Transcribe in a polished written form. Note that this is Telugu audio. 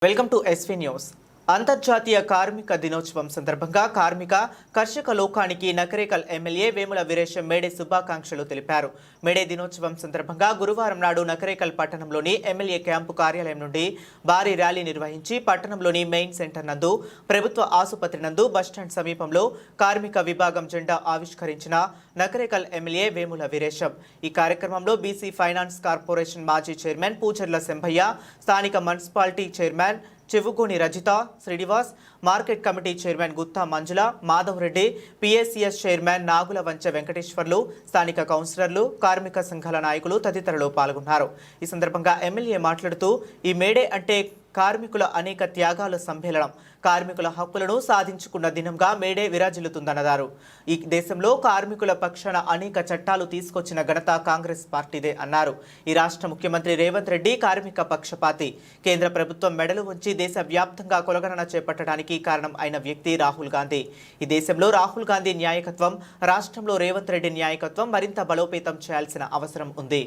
Welcome to SV news. అంతర్జాతీయ కార్మిక దినోత్సవం సందర్భంగా కార్మిక కర్షక లోకానికి నకరేకల్ ఎమ్మెల్యే వేముల వీరేశం మేడే శుభాకాంక్షలు తెలిపారు. మేడే దినోత్సవం సందర్భంగా గురువారం నాడు నకరేకల్ పట్టణంలోని ఎమ్మెల్యే క్యాంపు కార్యాలయం నుండి భారీ ర్యాలీ నిర్వహించి పట్టణంలోని మెయిన్ సెంటర్ నందు, ప్రభుత్వ ఆసుపత్రి నందు, బస్టాండ్ సమీపంలో కార్మిక విభాగం జెండా ఆవిష్కరించిన నకరేకల్ ఎమ్మెల్యే వేముల వీరేశం. ఈ కార్యక్రమంలో బీసీ ఫైనాన్స్ కార్పొరేషన్ మాజీ చైర్మన్ పూచర్ల శంభయ్య, స్థానిక municipality chairman Chevugoni Rajitha Srinivas, market committee chairman Gutta Manjula, Madhav Reddy, PSCS chairman Nagula Vancha Venkateshwarlu, స్థానిక కౌన్సిలర్లు, కార్మిక సంఘాల నాయకులు తదితరులు పాల్గొన్నారు. ఈ సందర్భంగా ఎమ్మెల్యే మాట్లాడుతూ, ఈ మేడే అంటే కార్మికుల అనేక త్యాగాల సమ్మేళనం, కార్మికుల హక్కులను సాధించుకున్న దినంగా మేడే విరాజిల్లుతుందన్నారు. ఈ దేశంలో కార్మికుల పక్షాన అనేక చట్టాలు తీసుకొచ్చిన ఘనత కాంగ్రెస్ పార్టీదే అన్నారు. ఈ రాష్ట్ర ముఖ్యమంత్రి రేవంత్ రెడ్డి కార్మిక పక్షపాతి. కేంద్ర ప్రభుత్వం మెడలు ఉంచి దేశవ్యాప్తంగా కులగణన చేపట్టడానికి కారణం అయిన వ్యక్తి రాహుల్ గాంధీ. ఈ దేశంలో రాహుల్ గాంధీ నాయకత్వం, రాష్ట్రంలో రేవంత్ రెడ్డి నాయకత్వం మరింత బలోపేతం చేయాల్సిన అవసరం ఉంది.